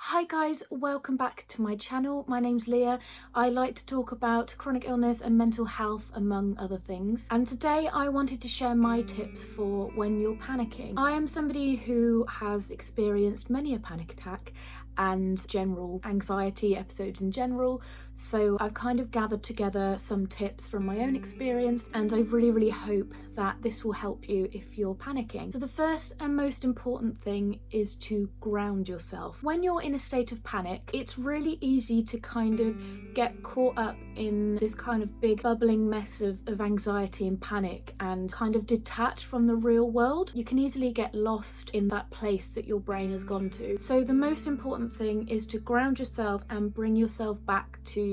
Hi guys, welcome back to my channel. My name's Leah. I like to talk about chronic illness and mental health among other things. And today I wanted to share my tips for when you're panicking. I am somebody who has experienced many a panic attack and general anxiety episodes in general. So I've kind of gathered together some tips from my own experience, and I really hope that this will help you if you're panicking. So the first and most important thing is to ground yourself. When you're in a state of panic, it's really easy to kind of get caught up in this kind of big bubbling mess of anxiety and panic and kind of detach from the real world. You can easily get lost in that place that your brain has gone to. So the most important thing is to ground yourself and bring yourself back to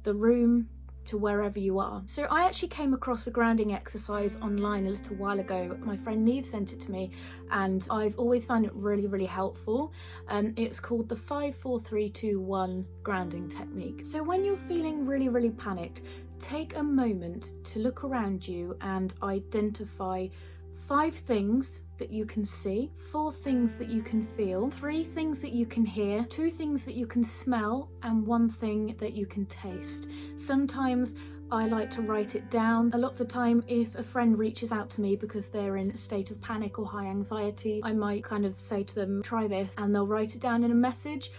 the room, to wherever you are. So I actually came across a grounding exercise online a little while ago. My friend Neve sent it to me and I've always found it really helpful. It's called the 5-4-3-2-1 grounding technique. So when you're feeling really panicked, take a moment to look around you and identify 5 things that you can see, 4 things that you can feel, 3 things that you can hear, 2 things that you can smell, and 1 thing that you can taste. Sometimes I like to write it down. A lot of the time, if a friend reaches out to me because they're in a state of panic or high anxiety, I might kind of say to them, try this, and they'll write it down in a message.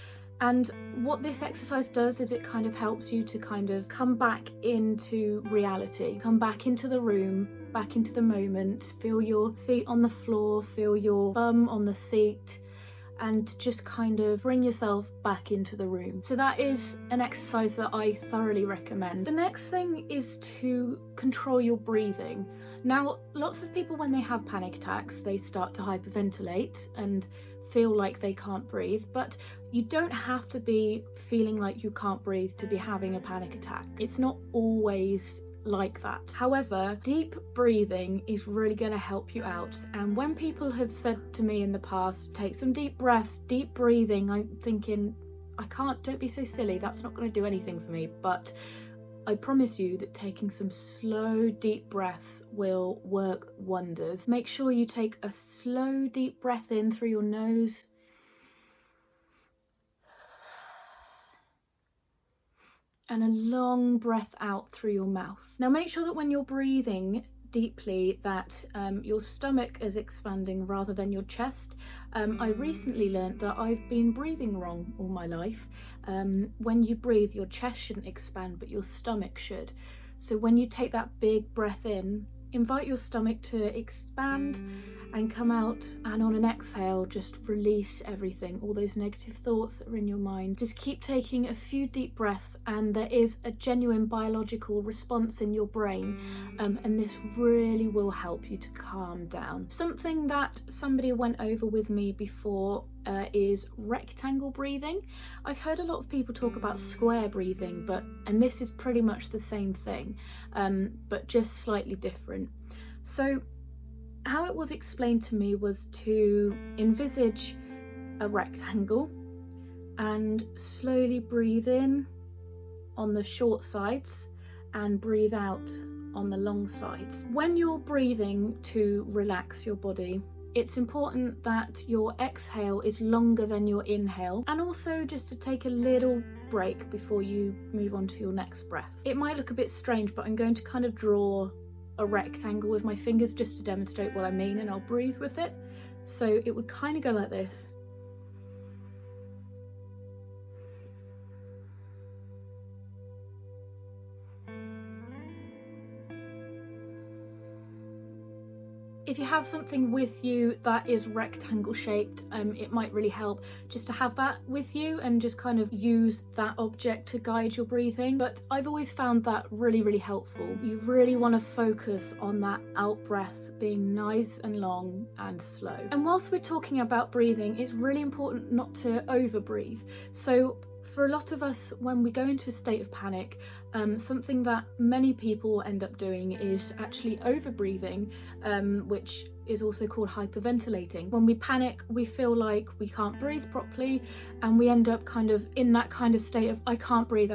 And what this exercise does is it kind of helps you to kind of come back into reality, come back into the room, back into the moment, feel your feet on the floor, feel your bum on the seat, and just kind of bring yourself back into the room. So that is an exercise that I thoroughly recommend. The next thing is to control your breathing. Now, lots of people, when they have panic attacks, they start to hyperventilate and feel like they can't breathe, but you don't have to be feeling like you can't breathe to be having a panic attack. It's not always like that. However, deep breathing is really going to help you out. And when people have said to me in the past, take some deep breaths, deep breathing, I'm thinking, I can't, don't be so silly, that's not going to do anything for me. But I promise you that taking some slow, deep breaths will work wonders. Make sure you take a slow, deep breath in through your nose. And a long breath out through your mouth. Now make sure that when you're breathing deeply that your stomach is expanding rather than your chest. I recently learned that I've been breathing wrong all my life. When you breathe, your chest shouldn't expand, but your stomach should. So when you take that big breath in, invite your stomach to expand and come out, and on an exhale just release everything, all those negative thoughts that are in your mind. Just keep taking a few deep breaths and there is a genuine biological response in your brain, and this really will help you to calm down. Something that somebody went over with me before is rectangle breathing. I've heard a lot of people talk about square breathing, and this is pretty much the same thing, but just slightly different. So how it was explained to me was to envisage a rectangle and slowly breathe in on the short sides and breathe out on the long sides. When you're breathing to relax your body, it's important that your exhale is longer than your inhale, and also just to take a little break before you move on to your next breath. It might look a bit strange, but I'm going to kind of draw a rectangle with my fingers just to demonstrate what I mean, and I'll breathe with it. So it would kind of go like this. If you have something with you that is rectangle shaped, it might really help just to have that with you and just kind of use that object to guide your breathing. But I've always found that really helpful. You really want to focus on that out breath being nice and long and slow. And whilst we're talking about breathing, it's really important not to over breathe. So for a lot of us, when we go into a state of panic, something that many people end up doing is actually over breathing, which is also called hyperventilating. When we panic, we feel like we can't breathe properly, and we end up kind of in that kind of state of I can't breathe.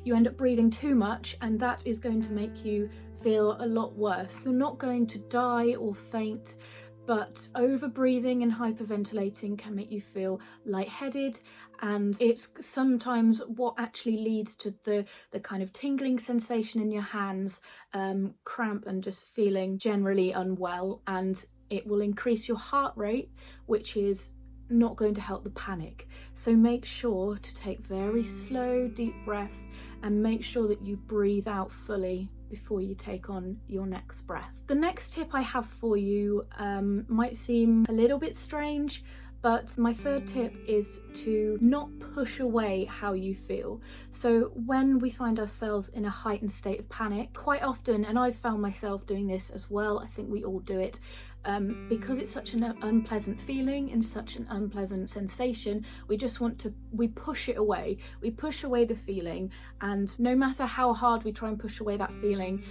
You end up breathing too much, and that is going to make you feel a lot worse. You're not going to die or faint, but over breathing and hyperventilating can make you feel lightheaded, and it's sometimes what actually leads to the kind of tingling sensation in your hands, cramp, and just feeling generally unwell, and it will increase your heart rate, which is not going to help the panic. So make sure to take very slow, deep breaths, and make sure that you breathe out fully before you take on your next breath. The next tip I have for you might seem a little bit strange, but my third tip is to not push away how you feel. So when we find ourselves in a heightened state of panic, quite often, and I've found myself doing this as well, I think we all do it, because it's such an unpleasant feeling and such an unpleasant sensation, we push it away. We push away the feeling, and no matter how hard we try and push away that feeling,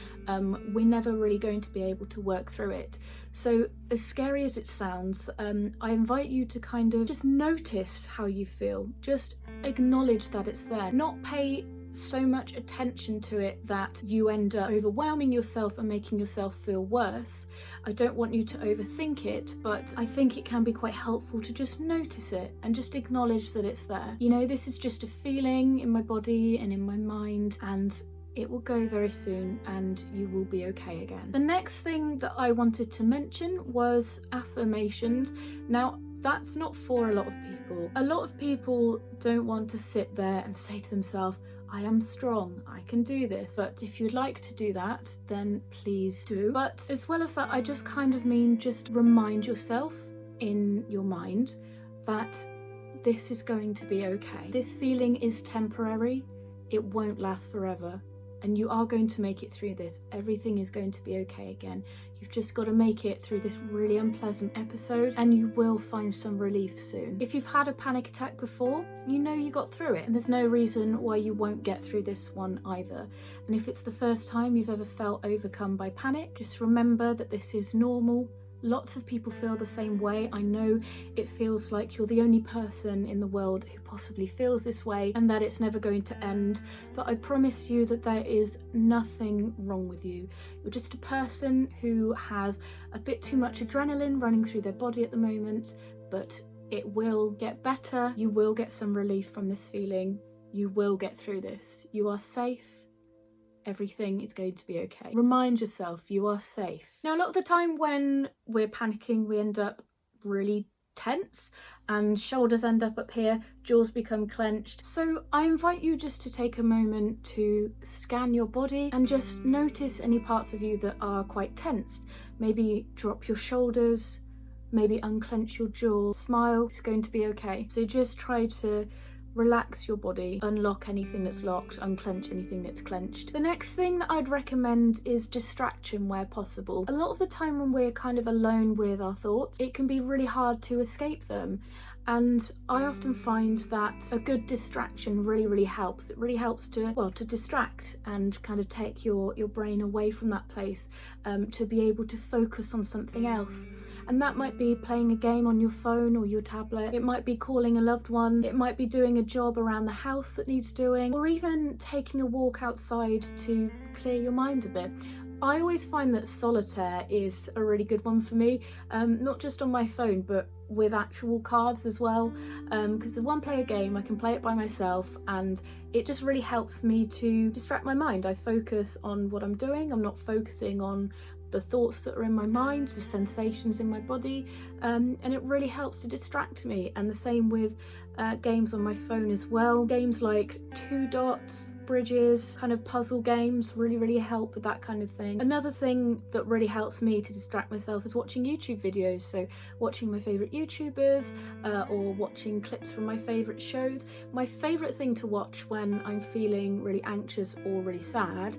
we're never really going to be able to work through it. So as scary as it sounds, I invite you to kind of just notice how you feel. Just acknowledge that it's there. Not pay so much attention to it that you end up overwhelming yourself and making yourself feel worse. I don't want you to overthink it, but I think it can be quite helpful to just notice it and just acknowledge that it's there. You know, this is just a feeling in my body and in my mind, and it will go very soon and you will be okay again. The next thing that I wanted to mention was affirmations. Now, that's not for a lot of people. A lot of people don't want to sit there and say to themselves, I am strong, I can do this. But if you'd like to do that, then please do. But as well as that, I just kind of mean just remind yourself in your mind that this is going to be okay. This feeling is temporary, it won't last forever, and you are going to make it through this. Everything is going to be okay again. You've just got to make it through this really unpleasant episode, and you will find some relief soon. If you've had a panic attack before, you know you got through it, and there's no reason why you won't get through this one either. And if it's the first time you've ever felt overcome by panic, just remember that this is normal. Lots of people feel the same way. I know it feels like you're the only person in the world who possibly feels this way and that it's never going to end, but I promise you that there is nothing wrong with you. You're just a person who has a bit too much adrenaline running through their body at the moment, but it will get better. You will get some relief from this feeling. You will get through this. You are safe. Everything is going to be okay. Remind yourself you are safe. Now, a lot of the time when we're panicking, we end up really tense and shoulders end up here, jaws become clenched. So I invite you just to take a moment to scan your body and just notice any parts of you that are quite tensed. Maybe drop your shoulders, maybe unclench your jaw, smile, it's going to be okay. So just try to relax your body, unlock anything that's locked, unclench anything that's clenched. The next thing that I'd recommend is distraction where possible. A lot of the time when we're kind of alone with our thoughts, it can be really hard to escape them. And I often find that a good distraction really helps. It really helps to distract and kind of take your brain away from that place, to be able to focus on something else. And that might be playing a game on your phone or your tablet. It might be calling a loved one. It might be doing a job around the house that needs doing, or even taking a walk outside to clear your mind a bit. I always find that solitaire is a really good one for me, not just on my phone, but with actual cards as well, because the one-player game, I can play it by myself, and it just really helps me to distract my mind. I focus on what I'm doing. I'm not focusing on the thoughts that are in my mind, the sensations in my body, and it really helps to distract me. And the same with games on my phone as well. Games like Two Dots, Bridges, kind of puzzle games really help with that kind of thing. Another thing that really helps me to distract myself is watching YouTube videos. So watching my favourite YouTubers, or watching clips from my favourite shows. My favourite thing to watch when I'm feeling really anxious or really sad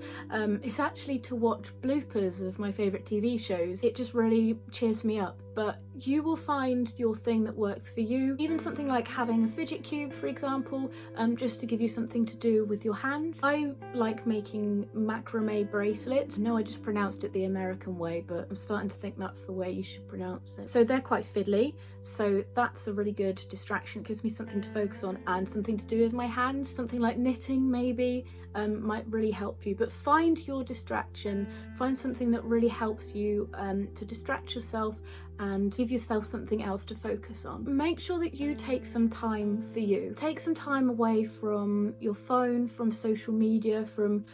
is actually to watch bloopers of my favourite TV shows. It just really cheers me up. But you will find your thing that works for you. Even something like having a fidget cube, for example, just to give you something to do with your hands. I like making macrame bracelets. I know I just pronounced it the American way, but I'm starting to think that's the way you should pronounce it. So they're quite fiddly, so that's a really good distraction. It gives me something to focus on and something to do with my hands, something like knitting maybe. might really help you. But find your distraction, find something that really helps you to distract yourself and give yourself something else to focus on. Make sure that you take some time for you. Take some time away from your phone, from social media, from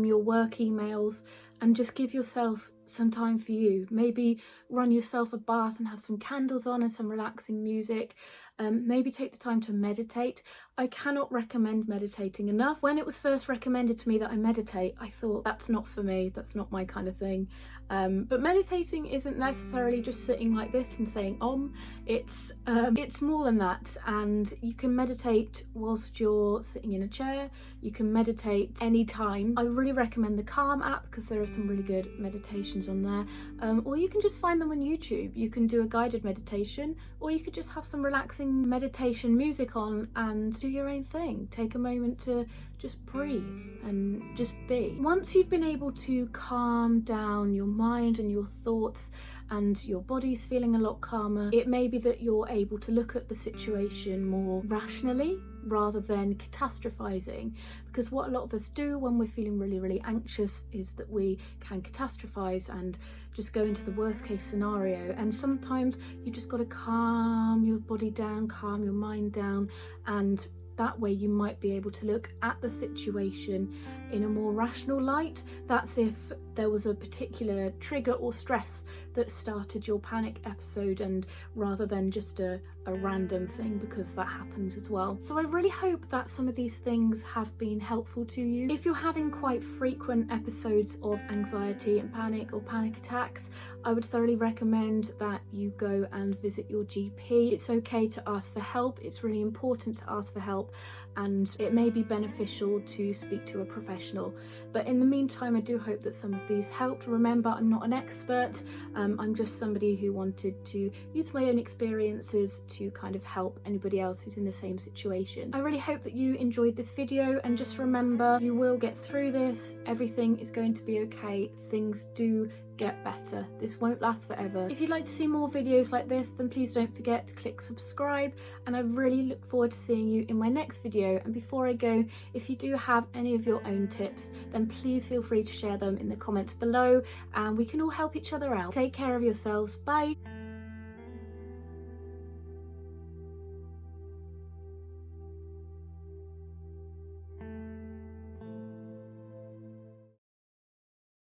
your work emails, and just give yourself some time for you. Maybe run yourself a bath and have some candles on and some relaxing music. Maybe take the time to meditate. I cannot recommend meditating enough. When it was first recommended to me that I meditate, I thought, that's not for me, that's not my kind of thing. But meditating isn't necessarily just sitting like this and saying om. It's more than that, and you can meditate whilst you're sitting in a chair. You can meditate anytime. I really recommend the Calm app because there are some really good meditations on there, or you can just find them on YouTube. You can do a guided meditation, or you could just have some relaxing meditation music on and do your own thing. Take a moment to just breathe and just be. Once you've been able to calm down your mind and your thoughts and your body's feeling a lot calmer, it may be that you're able to look at the situation more rationally rather than catastrophizing, because what a lot of us do when we're feeling really anxious is that we can catastrophize and just go into the worst case scenario. And sometimes you just got to calm your body down, calm your mind down, and that way you might be able to look at the situation in a more rational light. That's if there was a particular trigger or stress that started your panic episode, and rather than just a random thing, because that happens as well. So I really hope that some of these things have been helpful to you. If you're having quite frequent episodes of anxiety and panic or panic attacks, I would thoroughly recommend that you go and visit your GP. It's okay to ask for help. It's really important to ask for help, and it may be beneficial to speak to a professional. But in the meantime, I do hope that some of these helped. Remember, I'm not an expert. I'm just somebody who wanted to use my own experiences to kind of help anybody else who's in the same situation. I really hope that you enjoyed this video, and just remember, you will get through this. Everything is going to be okay. Things do get better. This won't last forever. If you'd like to see more videos like this, then please don't forget to click subscribe, and I really look forward to seeing you in my next video. And before I go, if you do have any of your own tips, then please feel free to share them in the comments below, and we can all help each other out. Take care of yourselves. Bye.